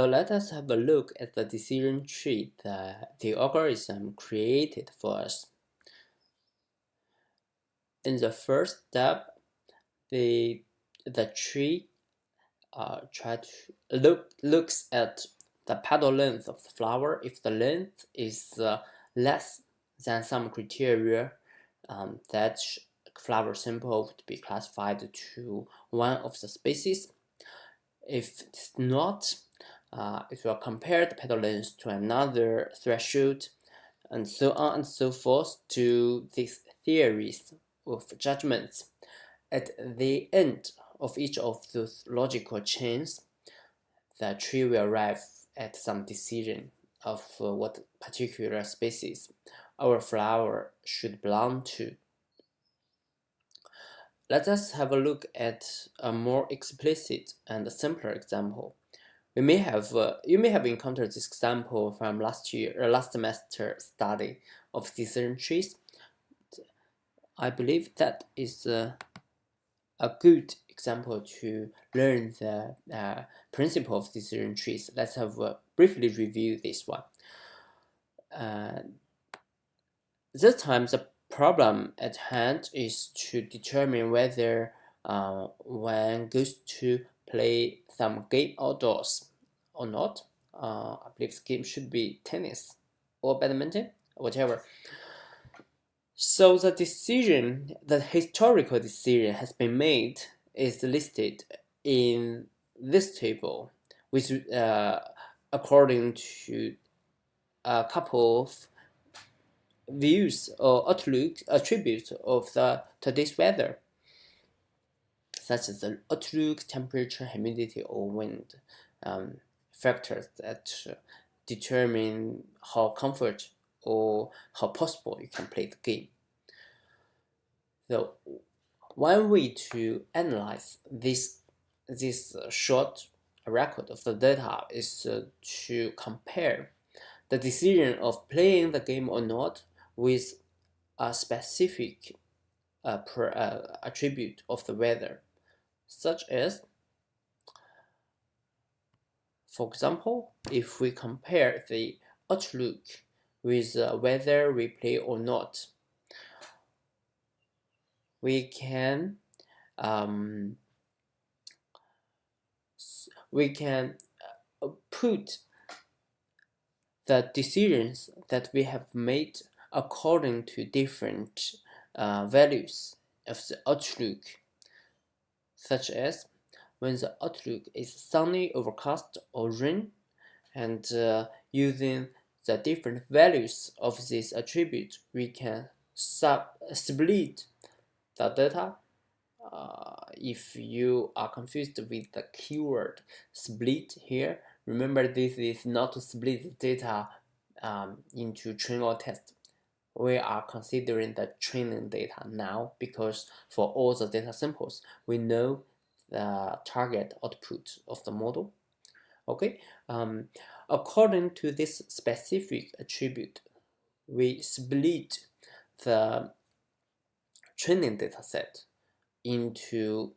So let us have a look at the decision tree that the algorithm created for us. In the first step, the tree looks at the petal length of the flower. If the length is less than some criteria, that flower sample would be classified to one of the species. If it's not, it will compare the petal length to another threshold, and so on and so forth to these theories of judgments. At the end of each of those logical chains, the tree will arrive at some decision of what particular species our flower should belong to. Let us have a look at a more explicit and simpler example. You may have encountered this example from last semester study of decision trees. I believe that is a good example to learn the principle of decision trees. Let's have briefly review this one. This time the problem at hand is to determine whether one goes to play some game outdoors or not. I believe the game should be tennis or badminton, whatever. So the historical decision has been made is listed in this table, which according to a couple of views or attributes of today's weather, such as the outlook, temperature, humidity, or wind, factors that determine how comfort or how possible you can play the game. So one way to analyze this short record of the data is to compare the decision of playing the game or not with a specific attribute of the weather, such as, for example, if we compare the outlook with whether we play or not, we can put the decisions that we have made according to different values of the outlook, such as when the outlook is sunny, overcast, or rain, and using the different values of this attribute, we can split the data. If you are confused with the keyword split here, remember this is not to split the data into train or test. We are considering the training data now because for all the data samples, we know the target output of the model. Okay, according to this specific attribute, we split the training data set into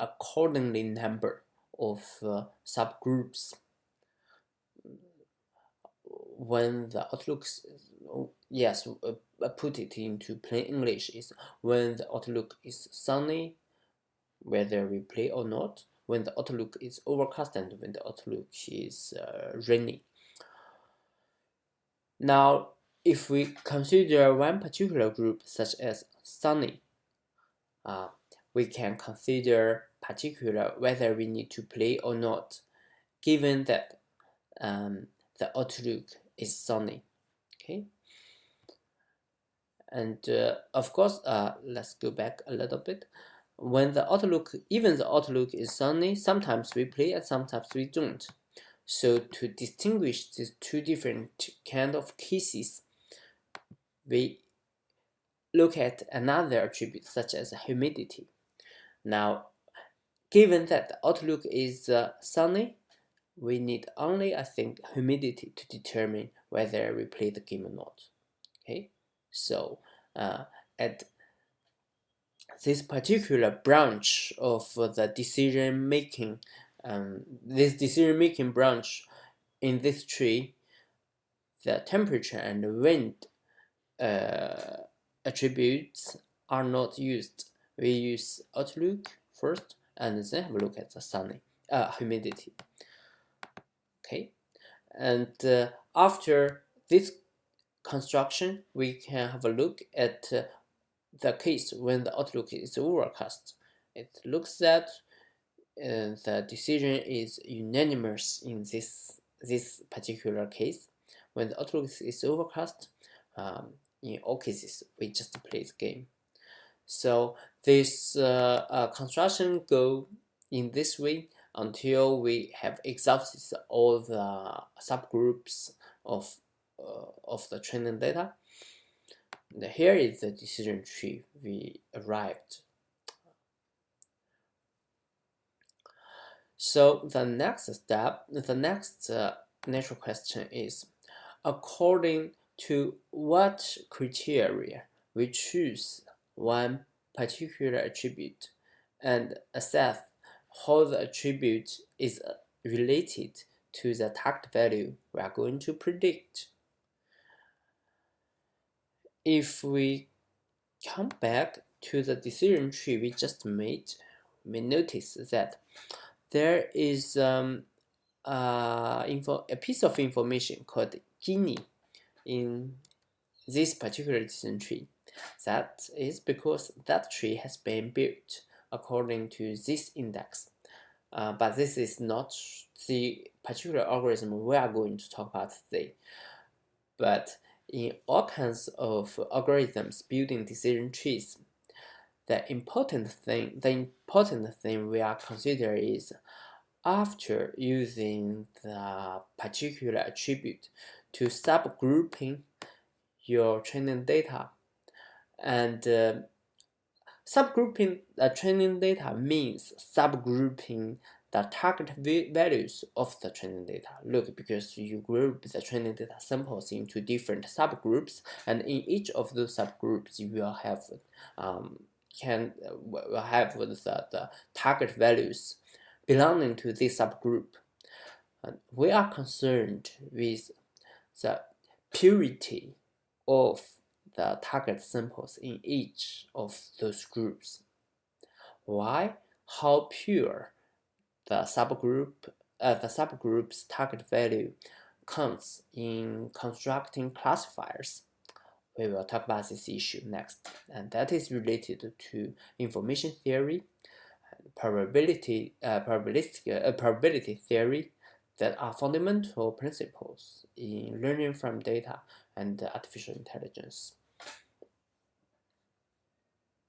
accordingly number of subgroups. When the outlook, yes, put it into plain English, is when the outlook is sunny, whether we play or not, when the outlook is overcast, and when the outlook is rainy. Now, if we consider one particular group, such as sunny, we can consider particular whether we need to play or not, given that the outlook is sunny. Okay, and of course, let's go back a little bit. When the outlook, even the outlook is sunny, sometimes we play and sometimes we don't. So to distinguish these two different kind of cases, we look at another attribute such as humidity. Now, given that the outlook is sunny, we need only, I think, humidity to determine whether we play the game or not. Okay, so at this particular branch of the decision making This decision-making branch in this tree, the temperature and wind attributes are not used. We use outlook first and then have a look at the sunny humidity. Okay, and after this construction, we can have a look at the case when the outlook is overcast. It looks that the decision is unanimous in this particular case. When the outlook is overcast, in all cases, we just play the game. So this construction go in this way until we have exhausted all the subgroups of the training data. And here is the decision tree we arrived. So the next step, the next natural question is, according to what criteria we choose one particular attribute and assess how the attribute is related to the target value we are going to predict. If we come back to the decision tree we just made, we notice that there is a piece of information called Gini in this particular decision tree. That is because that tree has been built according to this index. But this is not the particular algorithm we are going to talk about today. But in all kinds of algorithms building decision trees, the important thing we are considering is, after using the particular attribute to subgrouping your training data, and subgrouping the training data means subgrouping the target values of the training data. Look, because you group the training data samples into different subgroups, and in each of those subgroups you will have the target values belonging to this subgroup. And we are concerned with the purity of the target samples in each of those groups. Why? How pure the subgroup's target value counts in constructing classifiers. We will talk about this issue next, and that is related to information theory, probability theory, that are fundamental principles in learning from data and artificial intelligence.